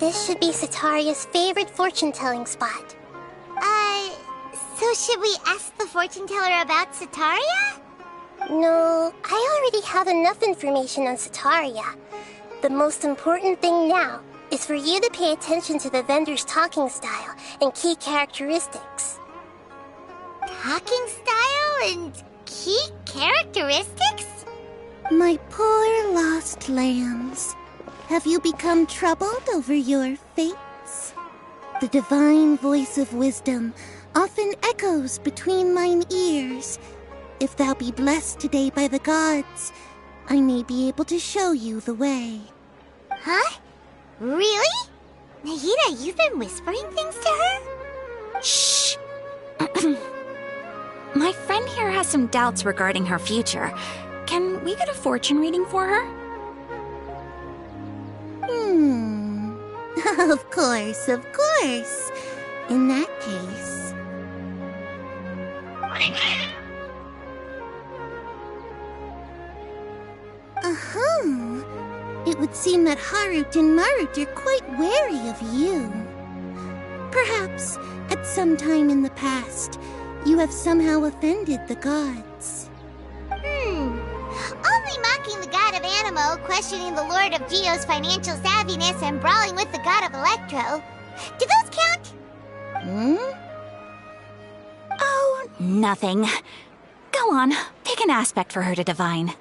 This should be Sataria's favorite fortune-telling spot. So should we ask the fortune teller about Sataria? No, I already have enough information on Sataria. The most important thing now is for you to pay attention to the vendor's talking style and key characteristics. Talking style and key characteristics? My poor lost lambs. Have you become troubled over your fates? The divine voice of wisdom often echoes between mine ears. If thou be blessed today by the gods, I may be able to show you the way. Huh? Really? Nahida, you've been whispering things to her? Shh! My friend here has some doubts regarding her future. Can we get a fortune reading for her? Of course, of course. In that case... It would seem that Harut and Marut are quite wary of you. Perhaps, at some time in the past, you have somehow offended the gods. Only mocking the god of Animo, questioning the Lord of Geo's financial savviness, and brawling with the god of Electro. Do those count? Oh, nothing. Go on, pick an aspect for her to divine.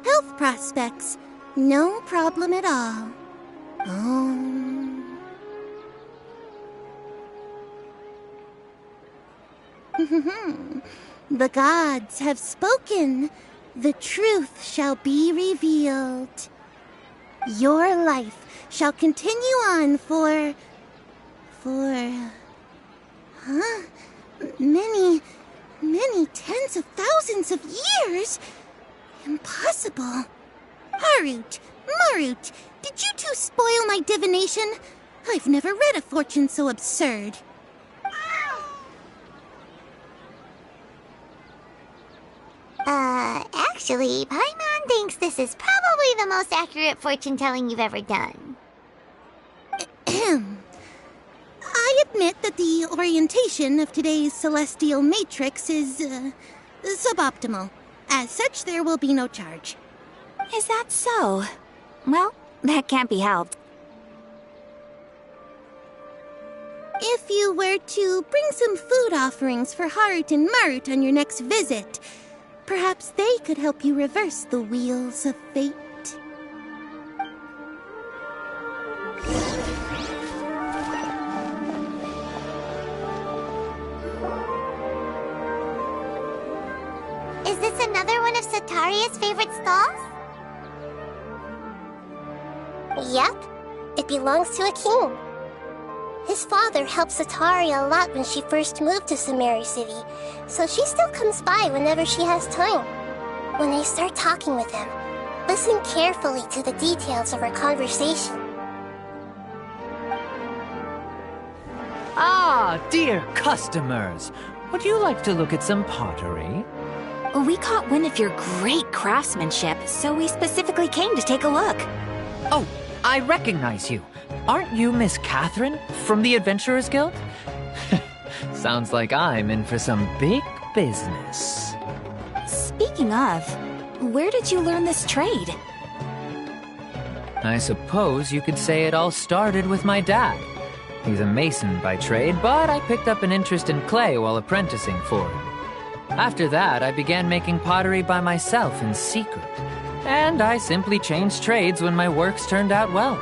Health prospects. No problem at all. The gods have spoken. The truth shall be revealed. Your life shall continue on for... many tens of thousands of years? Impossible. Harut, Marut, did you two spoil my divination? I've never read a fortune so absurd. Actually, Paimon thinks this is probably the most accurate fortune-telling you've ever done. I admit that the orientation of today's celestial matrix is, suboptimal. As such, there will be no charge. Is that so? Well, that can't be helped. If you were to bring some food offerings for Harut and Marut on your next visit, perhaps they could help you reverse the wheels of fate. Is this another one of Sataria's favorite stalls? Yep, it belongs to a king. His father helped Sataria a lot when she first moved to Samari City, so she still comes by whenever she has time. When they start talking with him, listen carefully to the details of our conversation. Ah, dear customers! Would you like to look at some pottery? We caught wind of your great craftsmanship, so we specifically came to take a look. Oh, I recognize you. Aren't you Miss Catherine from the Adventurers Guild? Sounds like I'm in for some big business. Speaking of, where did you learn this trade? I suppose you could say it all started with my dad. He's a mason by trade, but I picked up an interest in clay while apprenticing for him. After that, I began making pottery by myself in secret. And I simply changed trades when my works turned out well.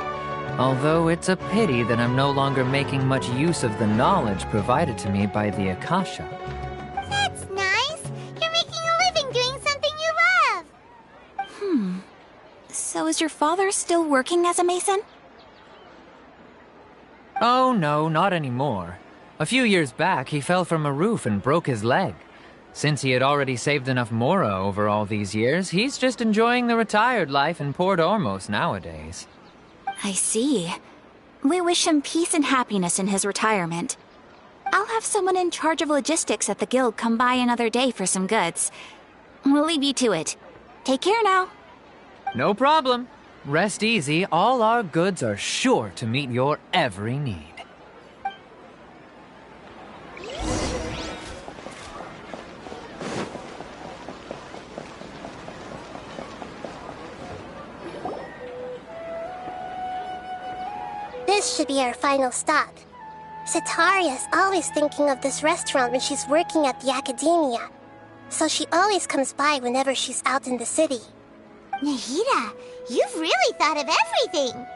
Although it's a pity that I'm no longer making much use of the knowledge provided to me by the Akasha. That's nice. You're making a living doing something you love. So is your father still working as a mason? Oh no, not anymore. A few years back, he fell from a roof and broke his leg. Since he had already saved enough Mora over all these years, he's just enjoying the retired life in Port Ormos nowadays. I see. We wish him peace and happiness in his retirement. I'll have someone in charge of logistics at the guild come by another day for some goods. We'll leave you to it. Take care now. No problem. Rest easy, all our goods are sure to meet your every need. This should be our final stop. Sataria's always thinking of this restaurant when she's working at the academia, so she always comes by whenever she's out in the city. Nahida, you've really thought of everything!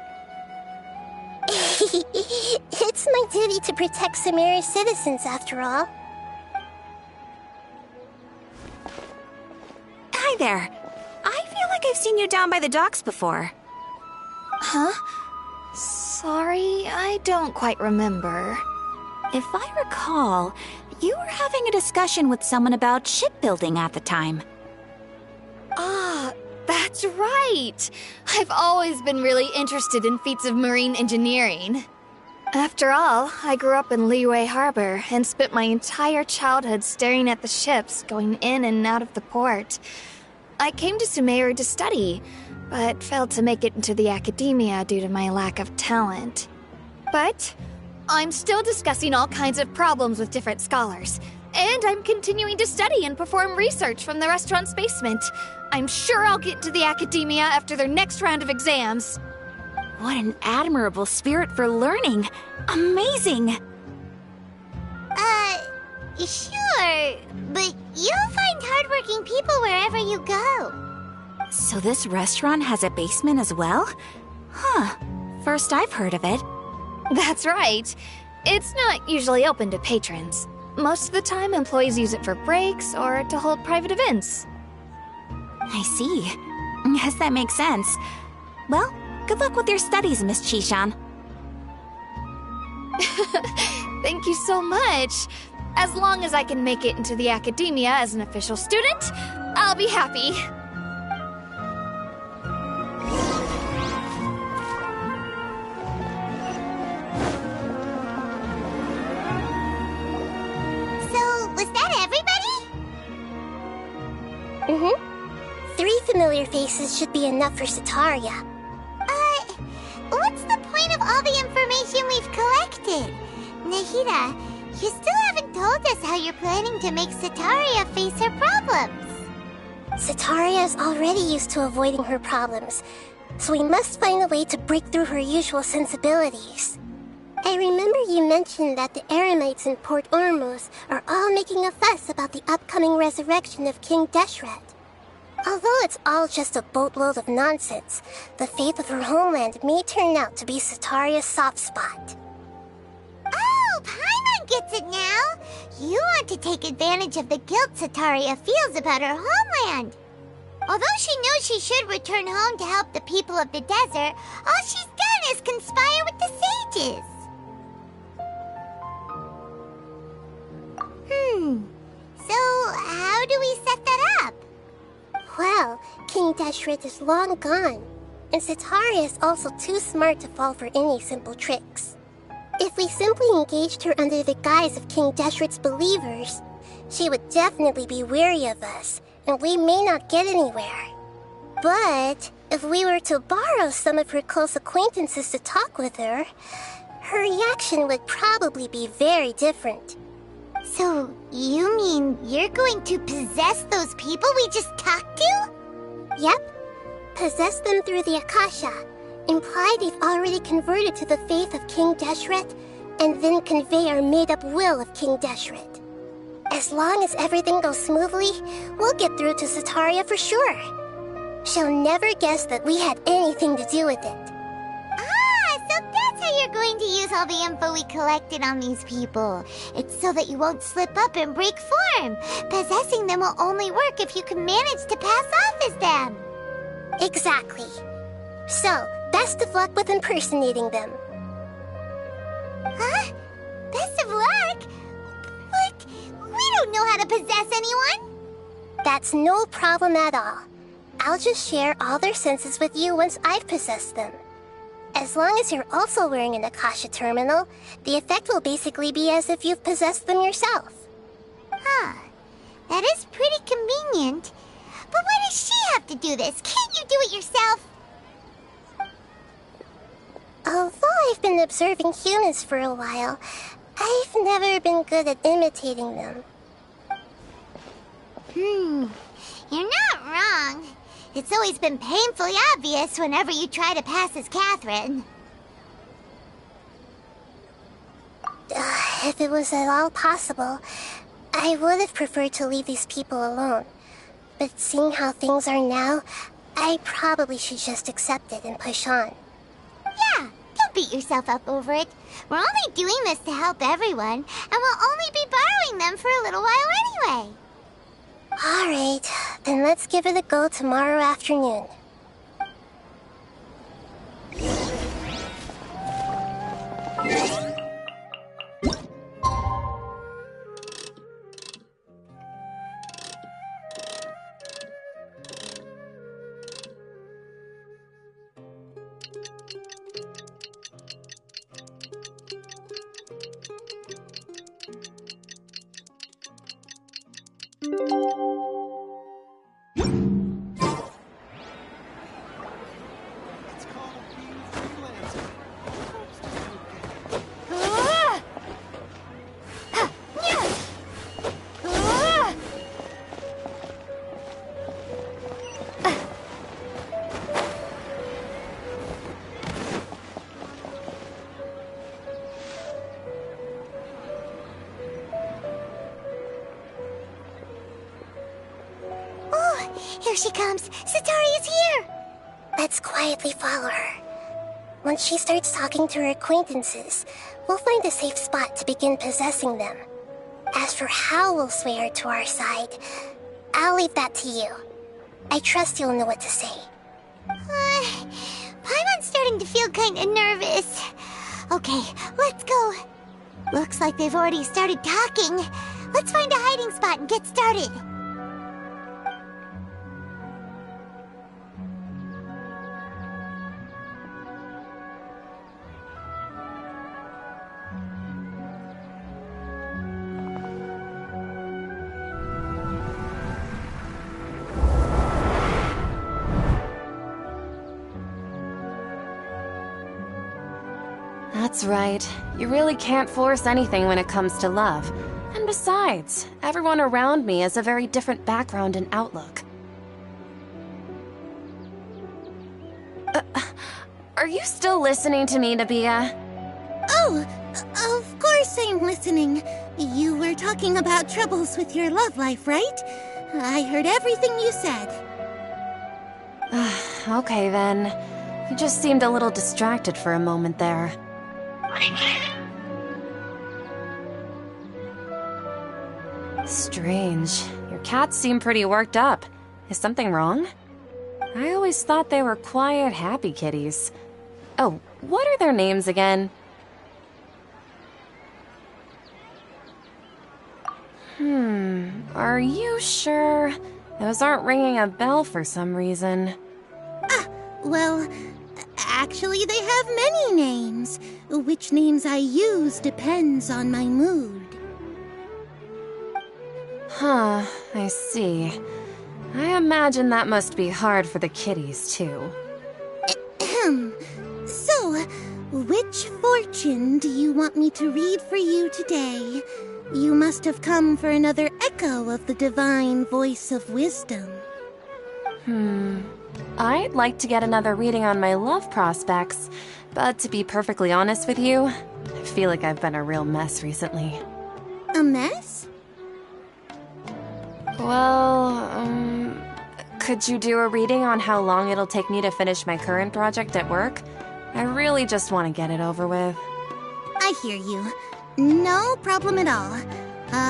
It's my duty to protect Samaria's citizens, after all. Hi there. I feel like I've seen you down by the docks before. Huh? Sorry, I don't quite remember. If I recall, you were having a discussion with someone about shipbuilding at the time. Ah, that's right! I've always been really interested in feats of marine engineering. After all, I grew up in Liyue Harbor and spent my entire childhood staring at the ships going in and out of the port. I came to Sumeru to study, but failed to make it into the academia due to my lack of talent. But I'm still discussing all kinds of problems with different scholars, and I'm continuing to study and perform research from the restaurant's basement. I'm sure I'll get to the academia after their next round of exams. What an admirable spirit for learning! Amazing! Sure, but you'll find hardworking people wherever you go. So this restaurant has a basement as well? Huh. First I've heard of it. That's right. It's not usually open to patrons. Most of the time, employees use it for breaks or to hold private events. I see. Yes, that makes sense. Well, good luck with your studies, Miss Chishan. Thank you so much. As long as I can make it into the academia as an official student, I'll be happy. Three familiar faces should be enough for Sataria. What's the point of all the information we've collected? Nahida, you still haven't told us how you're planning to make Sataria face her problems. Sataria is already used to avoiding her problems, so we must find a way to break through her usual sensibilities. I remember you mentioned that the Eremites in Port Ormuz are all making a fuss about the upcoming resurrection of King Deshret. Although it's all just a boatload of nonsense, the fate of her homeland may turn out to be Sataria's soft spot. Oh, Paimon gets it now! You want to take advantage of the guilt Sataria feels about her homeland. Although she knows she should return home to help the people of the desert, all she's done is conspire with the sages. So how do we set that up? Well, King Deshret is long gone, and Sataria is also too smart to fall for any simple tricks. If we simply engaged her under the guise of King Deshret's believers, she would definitely be wary of us, and we may not get anywhere. But if we were to borrow some of her close acquaintances to talk with her, her reaction would probably be very different. So, you mean you're going to possess those people we just talked to? Yep. Possess them through the Akasha. Imply they've already converted to the faith of King Deshret, and then convey our made-up will of King Deshret. As long as everything goes smoothly, we'll get through to Sataria for sure. She'll never guess that we had anything to do with it. So that's how you're going to use all the info we collected on these people. It's so that you won't slip up and break form. Possessing them will only work if you can manage to pass off as them. Exactly. So, best of luck with impersonating them. Huh? Best of luck? But we don't know how to possess anyone. That's no problem at all. I'll just share all their senses with you once I've possessed them. As long as you're also wearing an Akasha terminal, the effect will basically be as if you've possessed them yourself. Huh. That is pretty convenient. But why does she have to do this? Can't you do it yourself? Although I've been observing humans for a while, I've never been good at imitating them. You're not wrong. It's always been painfully obvious whenever you try to pass as Catherine. If it was at all possible, I would have preferred to leave these people alone. But seeing how things are now, I probably should just accept it and push on. Yeah, don't beat yourself up over it. We're only doing this to help everyone, and we'll only be borrowing them for a little while anyway. Alright, then let's give it a go tomorrow afternoon. Here she comes! Satori is here! Let's quietly follow her. Once she starts talking to her acquaintances, we'll find a safe spot to begin possessing them. As for how we'll sway her to our side, I'll leave that to you. I trust you'll know what to say. Paimon's starting to feel kinda nervous. Okay, let's go. Looks like they've already started talking. Let's find a hiding spot and get started. That's right. You really can't force anything when it comes to love. And besides, everyone around me has a very different background and outlook. Are you still listening to me, Nabia? Oh, of course I'm listening. You were talking about troubles with your love life, right? I heard everything you said. Okay then. You just seemed a little distracted for a moment there. Strange. Your cats seem pretty worked up. Is something wrong? I always thought they were quiet, happy kitties. Oh, what are their names again? Are you sure? Those aren't ringing a bell for some reason. Well, actually they have many names. Which names I use depends on my mood. Huh, I see. I imagine that must be hard for the kitties, too. So, which fortune do you want me to read for you today? You must have come for another echo of the divine voice of wisdom. I'd like to get another reading on my love prospects, but to be perfectly honest with you, I feel like I've been a real mess recently. A mess? Well, could you do a reading on how long it'll take me to finish my current project at work? I really just want to get it over with. I hear you. No problem at all.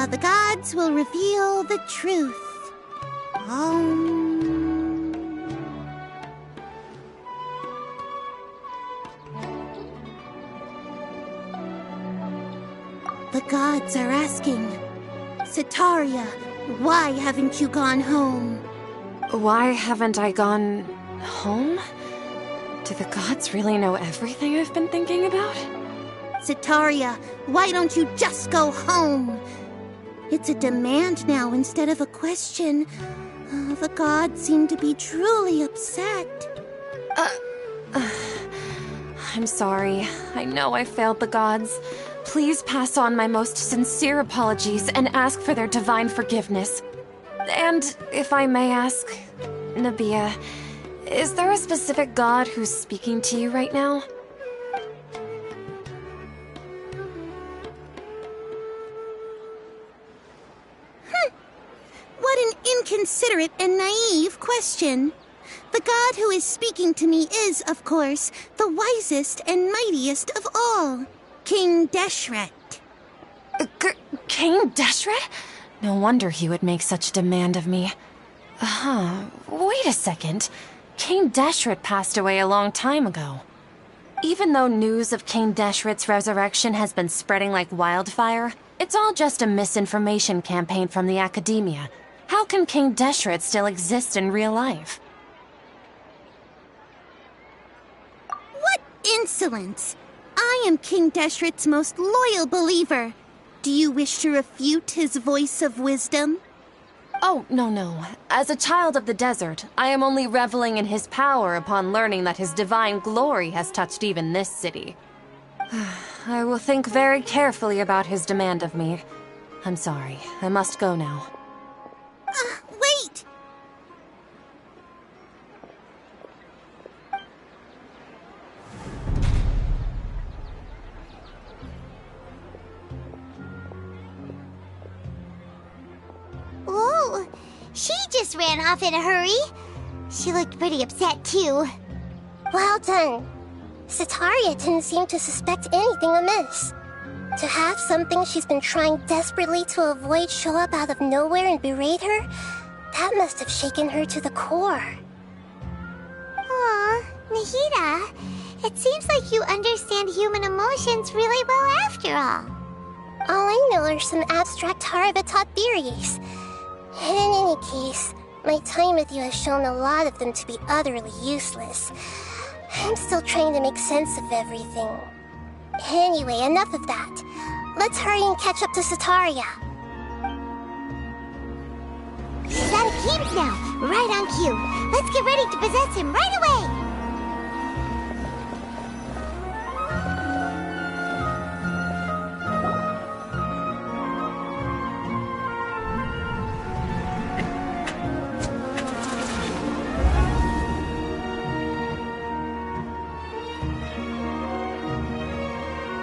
The gods will reveal the truth. The gods are asking, Sataria, why haven't you gone home? Why haven't I gone home? Do the gods really know everything I've been thinking about? Sitaria, why don't you just go home? It's a demand now instead of a question. The gods seem to be truly upset. I'm sorry. I know I failed the gods. Please pass on my most sincere apologies and ask for their divine forgiveness. And if I may ask, Nabia, is there a specific god who's speaking to you right now? What an inconsiderate and naive question. The god who is speaking to me is, of course, the wisest and mightiest of all, King Deshret. King Deshret? No wonder he would make such a demand of me. Wait a second. King Deshret passed away a long time ago. Even though news of King Deshret's resurrection has been spreading like wildfire, it's all just a misinformation campaign from the academia. How can King Deshret still exist in real life? What insolence! I am King Deshret's most loyal believer. Do you wish to refute his voice of wisdom? Oh, no. As a child of the desert, I am only reveling in his power upon learning that his divine glory has touched even this city. I will think very carefully about his demand of me. I'm sorry, I must go now. Wait! Whoa! She just ran off in a hurry. She looked pretty upset, too. Well done. Sitaria didn't seem to suspect anything amiss. To have something she's been trying desperately to avoid show up out of nowhere and berate her, that must have shaken her to the core. Aw, Nahida, it seems like you understand human emotions really well after all. All I know are some abstract Harvard-taught theories. And in any case, my time with you has shown a lot of them to be utterly useless. I'm still trying to make sense of everything. Anyway, enough of that. Let's hurry and catch up to Sitaria. He's out of Keem's now, right on cue. Let's get ready to possess him right away!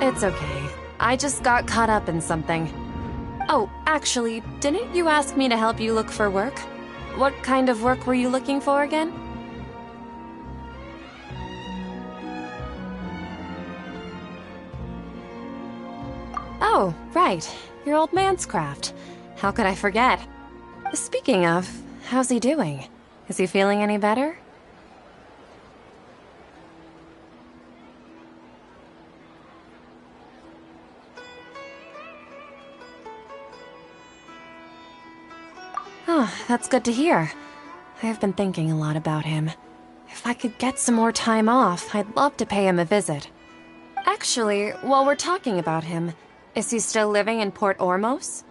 It's okay. I just got caught up in something. Oh, actually, didn't you ask me to help you look for work? What kind of work were you looking for again? Oh, right. Your old man's craft. How could I forget? Speaking of, how's he doing? Is he feeling any better? Oh, that's good to hear. I've been thinking a lot about him. If I could get some more time off, I'd love to pay him a visit. Actually, while we're talking about him, is he still living in Port Ormos?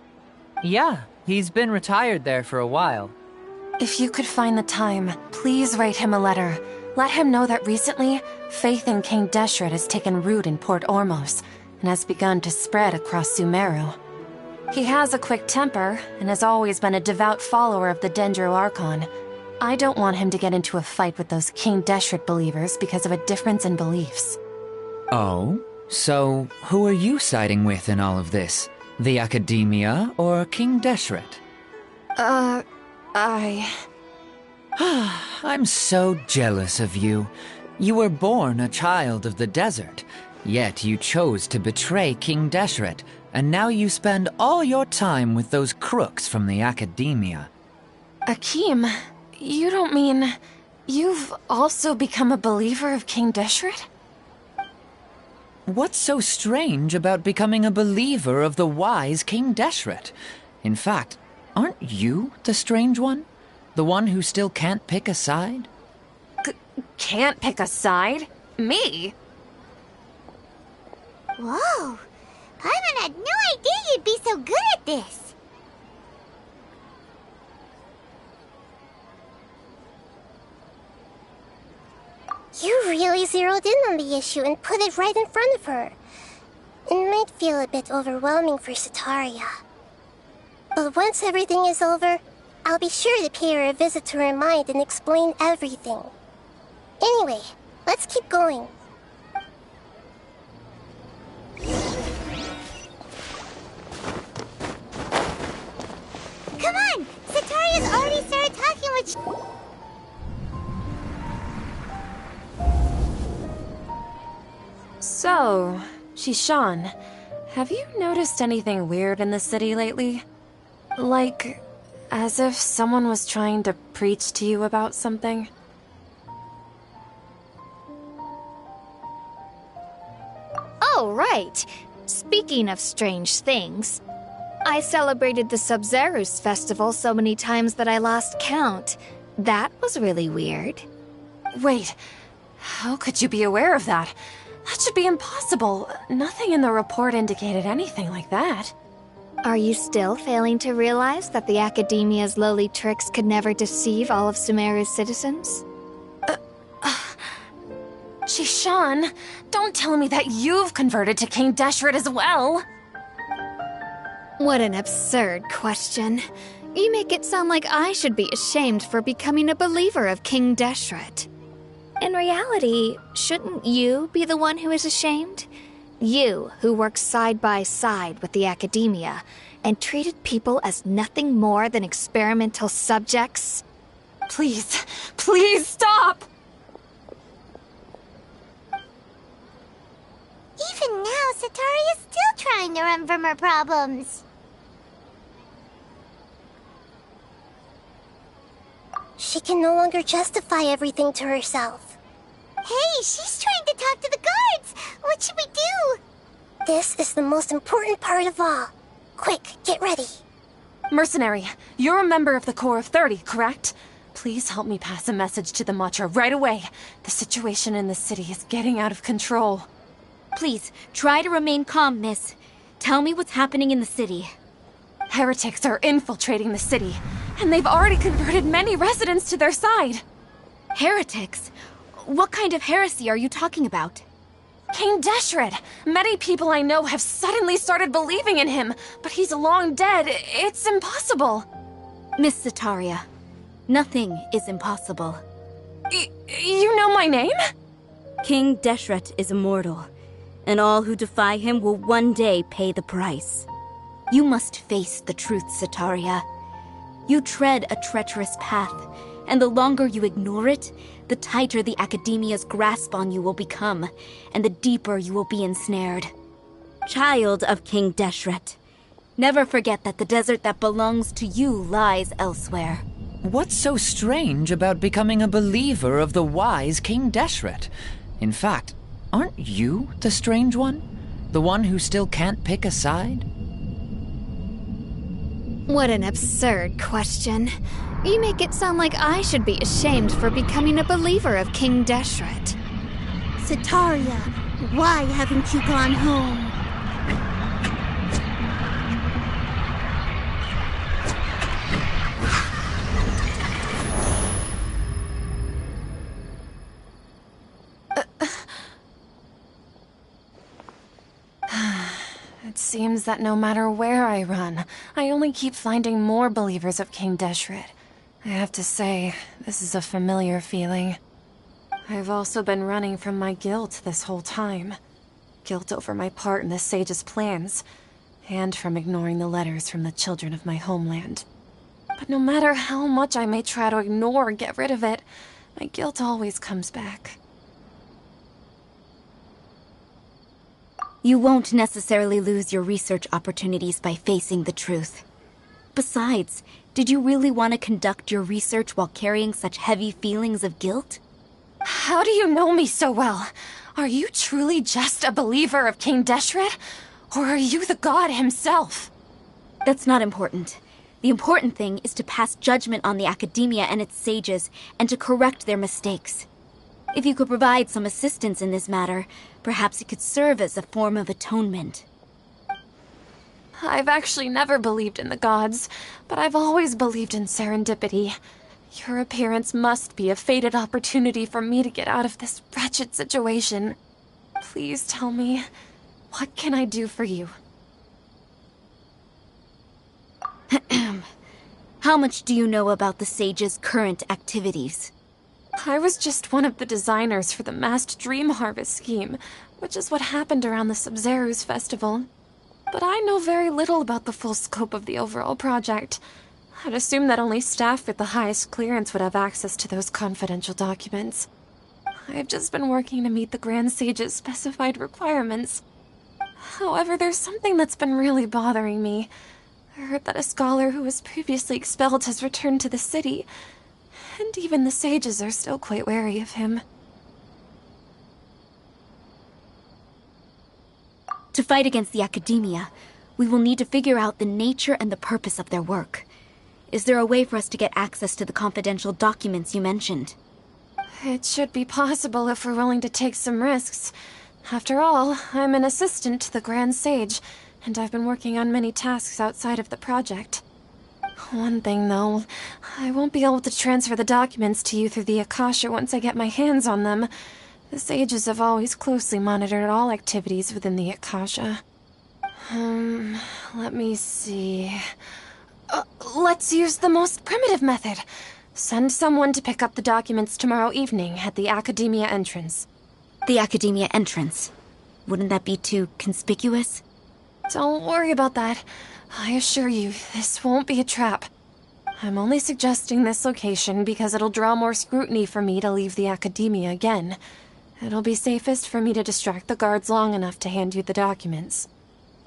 Yeah, he's been retired there for a while. If you could find the time, please write him a letter. Let him know that recently, faith in King Deshret has taken root in Port Ormos and has begun to spread across Sumeru. He has a quick temper and has always been a devout follower of the Dendro Archon. I don't want him to get into a fight with those King Deshret believers because of a difference in beliefs. Oh? So, who are you siding with in all of this? The Academia or King Deshret? I'm so jealous of you. You were born a child of the desert, yet you chose to betray King Deshret, and now you spend all your time with those crooks from the Academia. Akeem, you don't mean... you've also become a believer of King Deshret? What's so strange about becoming a believer of the wise King Deshret? In fact, aren't you the strange one? The one who still can't pick a side? Can't pick a side? Me? Whoa! Paimon had no idea you'd be so good at this. You really zeroed in on the issue and put it right in front of her. It might feel a bit overwhelming for Sataria. But once everything is over, I'll be sure to pay her a visit to her mind and explain everything. Anyway, let's keep going. Come on! Sataria's already started talking with So, Shishan, have you noticed anything weird in the city lately? Like, as if someone was trying to preach to you about something? Oh, right. Speaking of strange things, I celebrated the Sub-Zerus festival so many times that I lost count. That was really weird. Wait, how could you be aware of that? That should be impossible. Nothing in the report indicated anything like that. Are you still failing to realize that the Academia's lowly tricks could never deceive all of Sumeru's citizens? Shishan, don't tell me that you've converted to King Deshret as well. What an absurd question. You make it sound like I should be ashamed for becoming a believer of King Deshret. In reality, shouldn't you be the one who is ashamed? You, who works side by side with the Academia and treated people as nothing more than experimental subjects? Please, please stop! Even now, Sataria's still trying to run from her problems. She can no longer justify everything to herself. Hey, she's trying to talk to the guards! What should we do? This is the most important part of all. Quick, get ready. Mercenary, you're a member of the Corps of 30, correct? Please help me pass a message to the Matcha right away. The situation in the city is getting out of control. Please, try to remain calm, miss. Tell me what's happening in the city. Heretics are infiltrating the city, and they've already converted many residents to their side. Heretics? What kind of heresy are you talking about? King Deshret! Many people I know have suddenly started believing in him, but he's long dead. It's impossible. Miss Sataria, nothing is impossible. You know my name? King Deshret is immortal, and all who defy him will one day pay the price. You must face the truth, Sataria. You tread a treacherous path, and the longer you ignore it, the tighter the Academia's grasp on you will become, and the deeper you will be ensnared. Child of King Deshret, never forget that the desert that belongs to you lies elsewhere. What's so strange about becoming a believer of the wise King Deshret? In fact, aren't you the strange one? The one who still can't pick a side? What an absurd question. You make it sound like I should be ashamed for becoming a believer of King Deshret. Sataria, why haven't you gone home? It seems that no matter where I run, I only keep finding more believers of King Deshret. I have to say, this is a familiar feeling. I've also been running from my guilt this whole time. Guilt over my part in the sage's plans, and from ignoring the letters from the children of my homeland. But no matter how much I may try to ignore or get rid of it, my guilt always comes back. You won't necessarily lose your research opportunities by facing the truth. Besides, did you really want to conduct your research while carrying such heavy feelings of guilt? How do you know me so well? Are you truly just a believer of King Deshret? Or are you the god himself? That's not important. The important thing is to pass judgment on the Academia and its sages, and to correct their mistakes. If you could provide some assistance in this matter, perhaps it could serve as a form of atonement. I've actually never believed in the gods, but I've always believed in serendipity. Your appearance must be a fated opportunity for me to get out of this wretched situation. Please tell me, what can I do for you? How much do you know about the Sage's current activities? I was just one of the designers for the massed dream harvest scheme, which is what happened around the Sub-Zero's festival. But I know very little about the full scope of the overall project. I'd assume that only staff with the highest clearance would have access to those confidential documents. I've just been working to meet the Grand Sage's specified requirements. However, there's something that's been really bothering me. I heard that a scholar who was previously expelled has returned to the city, and even the sages are still quite wary of him. To fight against the Academia, we will need to figure out the nature and the purpose of their work. Is there a way for us to get access to the confidential documents you mentioned? It should be possible if we're willing to take some risks. After all, I'm an assistant to the Grand Sage, and I've been working on many tasks outside of the project. One thing, though, I won't be able to transfer the documents to you through the Akasha once I get my hands on them. The sages have always closely monitored all activities within the Akasha. Let me see... let's use the most primitive method. Send someone to pick up the documents tomorrow evening at the Academia entrance. The Academia entrance? Wouldn't that be too conspicuous? Don't worry about that. I assure you, this won't be a trap. I'm only suggesting this location because it'll draw more scrutiny for me to leave the Academia again. It'll be safest for me to distract the guards long enough to hand you the documents.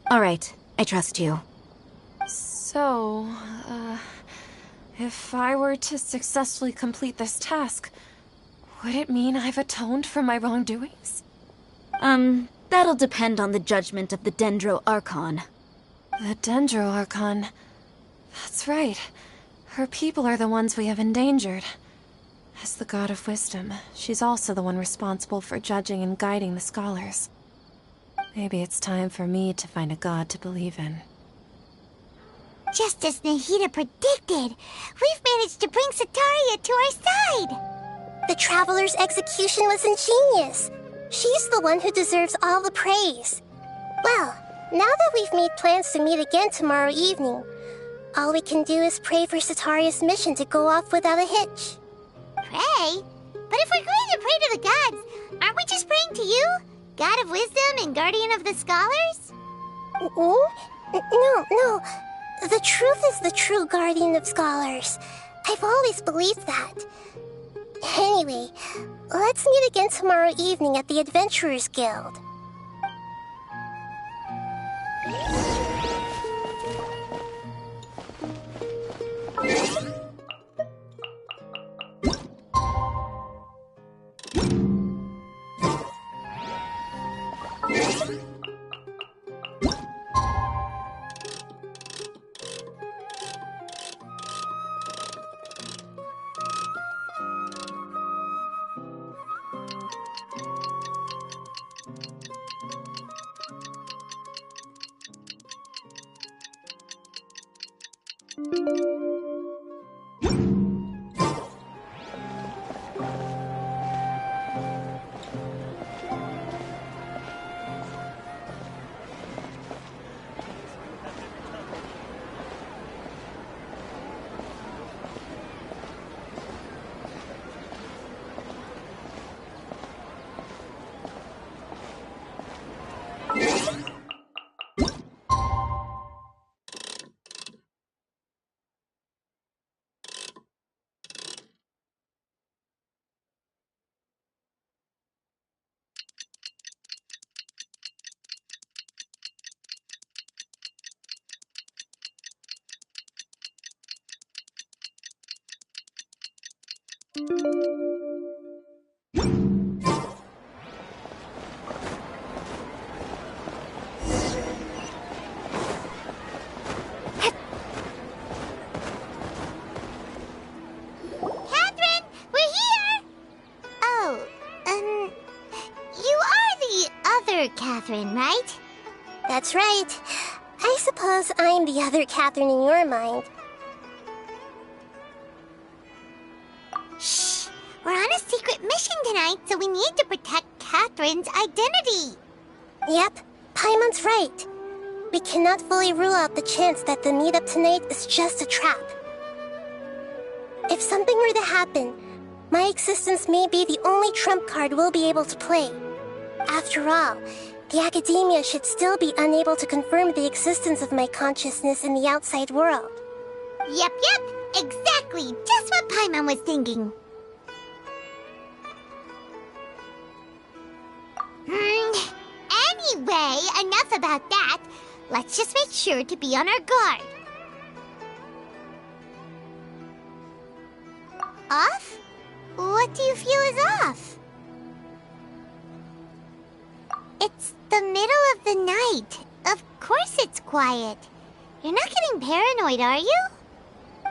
All right, I trust you. So, if I were to successfully complete this task, would it mean I've atoned for my wrongdoings? That'll depend on the judgment of the Dendro Archon. The Dendro Archon. That's right. Her people are the ones we have endangered. As the God of Wisdom, she's also the one responsible for judging and guiding the scholars. Maybe it's time for me to find a god to believe in. Just as Nahida predicted, we've managed to bring Sataria to our side! The Traveler's execution was ingenious. She's the one who deserves all the praise. Well, now that we've made plans to meet again tomorrow evening, all we can do is pray for Sataria's mission to go off without a hitch. Pray? But if we're going to pray to the gods, aren't we just praying to you? God of Wisdom and Guardian of the Scholars? No. The truth is the true Guardian of Scholars. I've always believed that. Anyway, let's meet again tomorrow evening at the Adventurers Guild. Catherine, right? That's right. I suppose I'm the other Catherine in your mind. Shh! We're on a secret mission tonight, so we need to protect Catherine's identity. Yep, Paimon's right. We cannot fully rule out the chance that the meetup tonight is just a trap. If something were to happen, my existence may be the only trump card we'll be able to play. After all, the academia should still be unable to confirm the existence of my consciousness in the outside world. Yep, exactly, just what Paimon was thinking. Anyway, enough about that. Let's just make sure to be on our guard. Off? What do you feel is off? It's the middle of the night. Of course it's quiet. You're not getting paranoid, are you?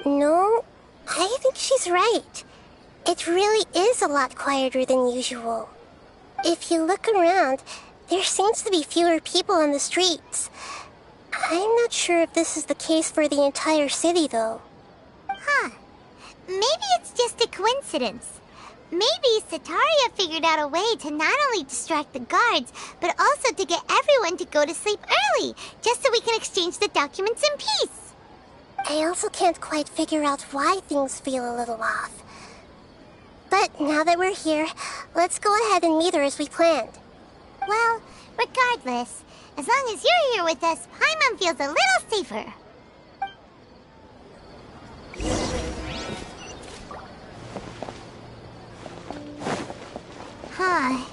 No, I think she's right. It really is a lot quieter than usual. If you look around, there seems to be fewer people on the streets. I'm not sure if this is the case for the entire city, though. Huh. Maybe it's just a coincidence. Maybe Sataria figured out a way to not only distract the guards, but also to get everyone to go to sleep early, just so we can exchange the documents in peace. I also can't quite figure out why things feel a little off. But now that we're here, let's go ahead and meet her as we planned. Well, regardless, as long as you're here with us, Paimon feels a little safer. Huh.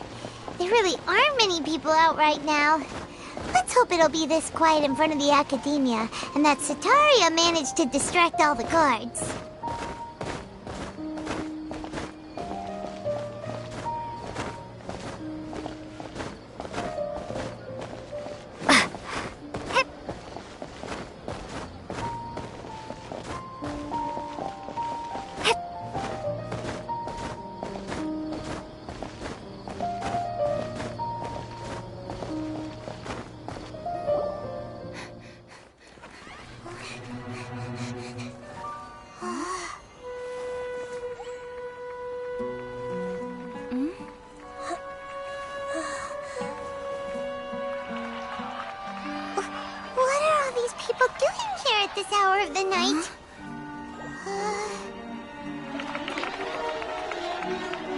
There really aren't many people out right now. Let's hope it'll be this quiet in front of the academia, and that Sataria managed to distract all the guards. This hour of the night.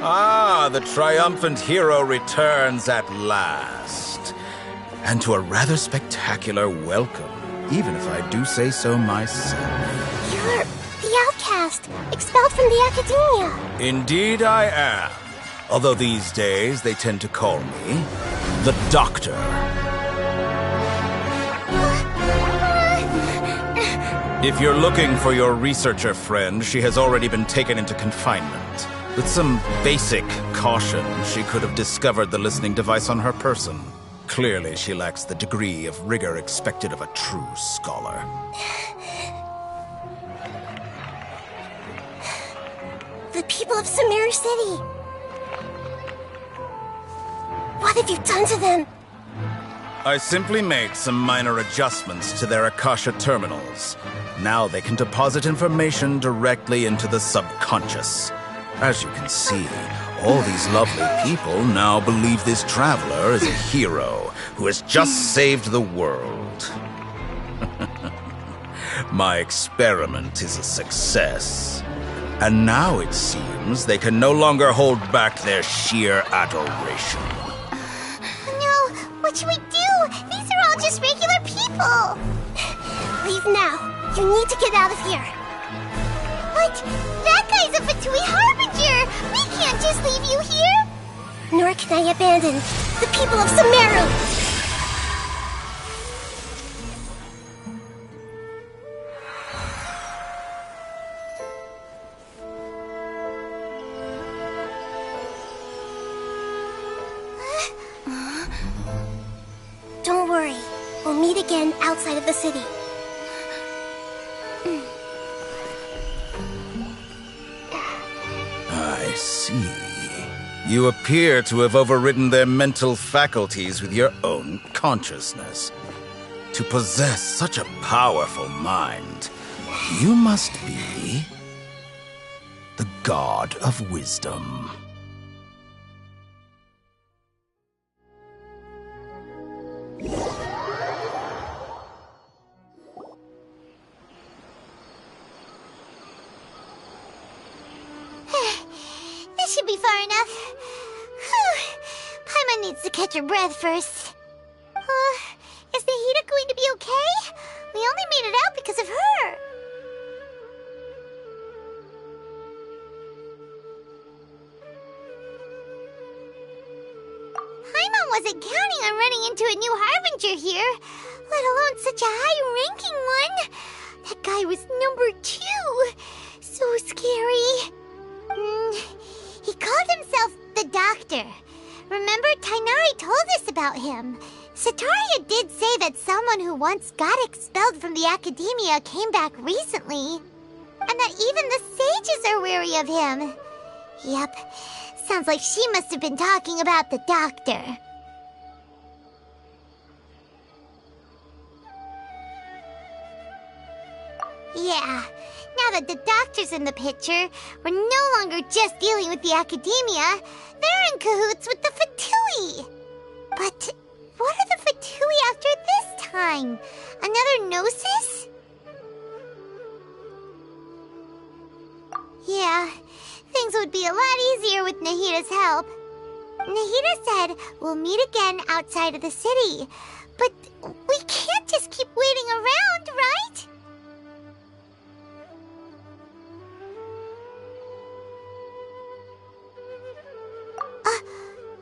Ah, the triumphant hero returns at last. And to a rather spectacular welcome, even if I do say so myself. You're the outcast, expelled from the academia. Indeed I am. Although these days they tend to call me the Doctor. If you're looking for your researcher friend, she has already been taken into confinement. With some basic caution, she could have discovered the listening device on her person. Clearly, she lacks the degree of rigor expected of a true scholar. The people of Sumeru City! What have you done to them? I simply made some minor adjustments to their Akasha terminals. Now they can deposit information directly into the subconscious. As you can see, all these lovely people now believe this traveler is a hero who has just saved the world. My experiment is a success. And now it seems they can no longer hold back their sheer adoration. No, what should we do? These are all just regular people. Leave now. You need to get out of here. But that guy's a Betrug harbinger. We can't just leave you here. Nor can I abandon the people of Sumeru. Don't worry. We'll meet again outside of the city. I see. You appear to have overridden their mental faculties with your own consciousness. To possess such a powerful mind, you must be the God of Wisdom. This should be far enough. Whew. Paimon needs to catch her breath first. Is Nahida going to be okay? We only made it out because of her. Paimon wasn't counting on running into a new Harbinger here, let alone such a high-ranking one. That guy was number 2. So scary. He called himself the Doctor. Remember, Tainari told us about him. Sataria did say that someone who once got expelled from the Academia came back recently. And that even the sages are wary of him. Yep, sounds like she must have been talking about the Doctor. Yeah, now that the Doctor's in the picture, we're no longer just dealing with the Academia. They're in cahoots with the Fatui. But what are the Fatui after this time? Another Gnosis? Yeah, things would be a lot easier with Nahida's help. Nahida said we'll meet again outside of the city. But we can't just keep waiting around, right?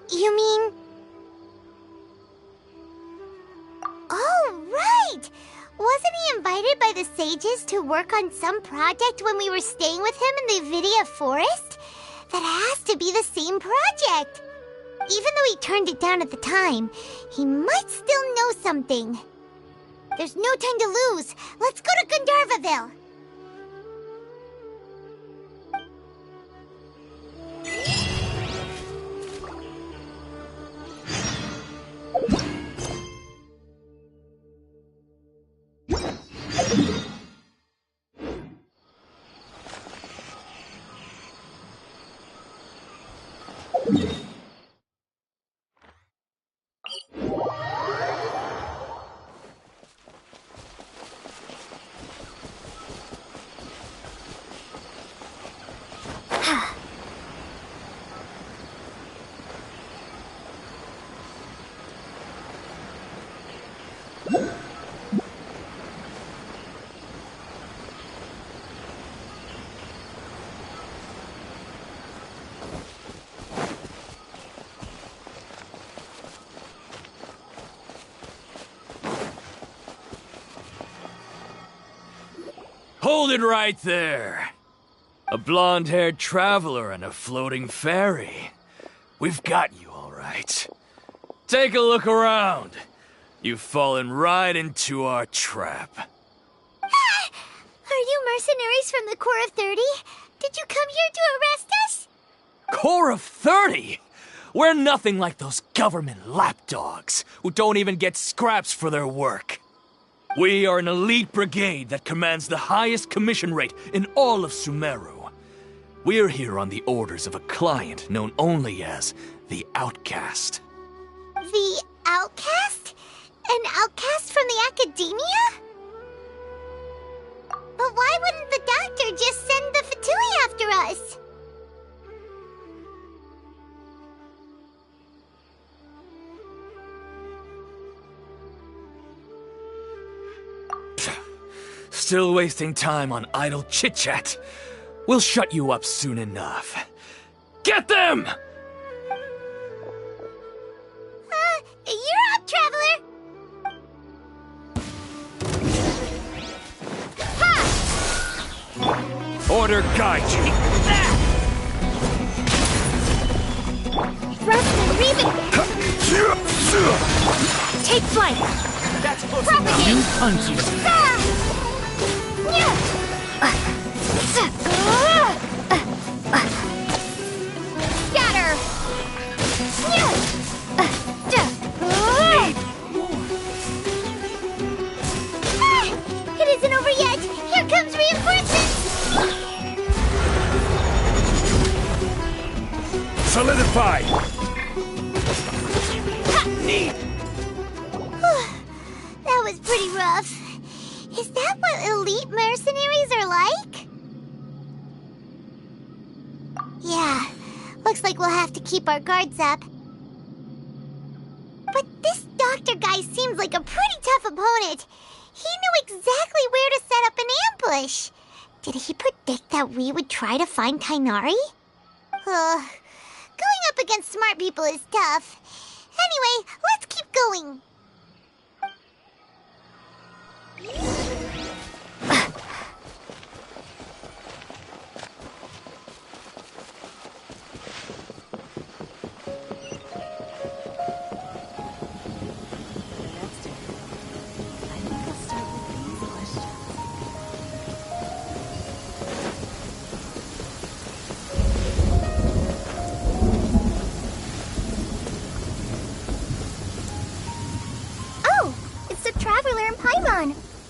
You mean... Oh, right! Wasn't he invited by the sages to work on some project when we were staying with him in the Vidia Forest? That has to be the same project! Even though he turned it down at the time, he might still know something. There's no time to lose. Let's go to Gandharvaville! Hold it right there. A blonde-haired traveler and a floating fairy. We've got you, all right. Take a look around. You've fallen right into our trap. Are you mercenaries from the Corps of 30? Did you come here to arrest us? Corps of 30? We're nothing like those government lapdogs who don't even get scraps for their work. We are an elite brigade that commands the highest commission rate in all of Sumeru. We're here on the orders of a client known only as the Outcast. The Outcast? An outcast from the Academia? But why wouldn't the Doctor just send the Fatui after us? Still wasting time on idle chit-chat. We'll shut you up soon enough. Get them! You're up, Traveler! Ha! Order Gaiji! Thrust and reaping! Take flight! That's close Propagate! You punches. Scatter! Solidify! That was pretty rough. Is that what elite mercenaries are like? Yeah, looks like we'll have to keep our guards up. But this doctor guy seems like a pretty tough opponent. He knew exactly where to set up an ambush. Did he predict that we would try to find Tighnari? Going up against smart people is tough. Anyway, let's keep going.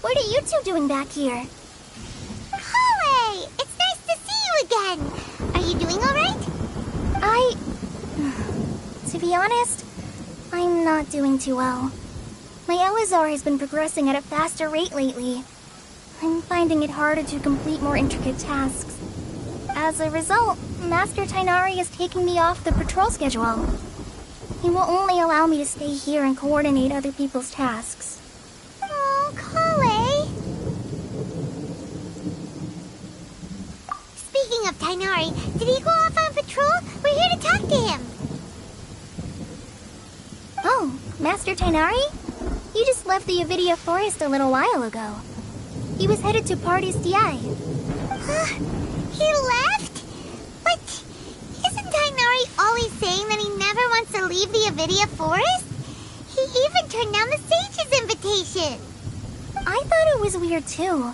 What are you two doing back here? Kale! It's nice to see you again! Are you doing alright? To be honest, I'm not doing too well. My ILLuzor has been progressing at a faster rate lately. I'm finding it harder to complete more intricate tasks. As a result, Master Tighnari is taking me off the patrol schedule. He will only allow me to stay here and coordinate other people's tasks. Speaking of Tighnari, did he go off on patrol? We're here to talk to him. Oh, Master Tighnari? He just left the Avidia Forest a little while ago. He was headed to Party's DI. He left? But isn't Tighnari always saying that he never wants to leave the Avidia Forest? He even turned down the Sage's invitation. I thought it was weird too.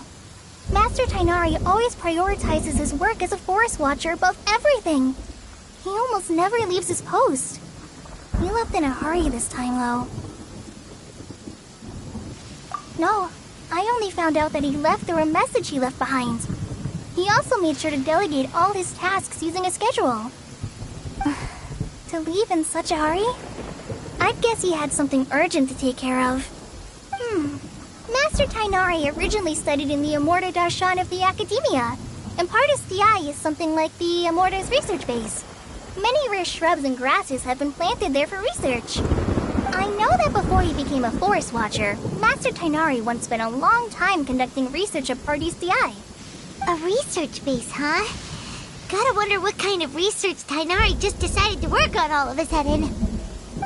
Master Tighnari always prioritizes his work as a forest watcher above everything. He almost never leaves his post. He left in a hurry this time, though. No, I only found out that he left through a message he left behind. He also made sure to delegate all his tasks using a schedule. To leave in such a hurry? I'd guess he had something urgent to take care of. Master Tighnari originally studied in the Amorta Darshan of the Academia, and Partis DI is something like the Amorta's research base. Many rare shrubs and grasses have been planted there for research. I know that before he became a forest watcher, Master Tighnari once spent a long time conducting research at Partis DI. A research base, huh? Gotta wonder what kind of research Tighnari just decided to work on all of a sudden.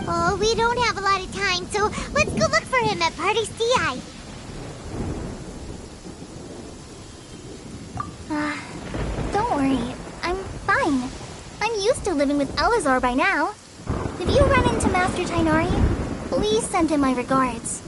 Oh, we don't have a lot of time, so let's go look for him at Partis DI. Don't worry. I'm fine. I'm used to living with ILLuzor by now. If you run into Master Tighnari, please send him my regards.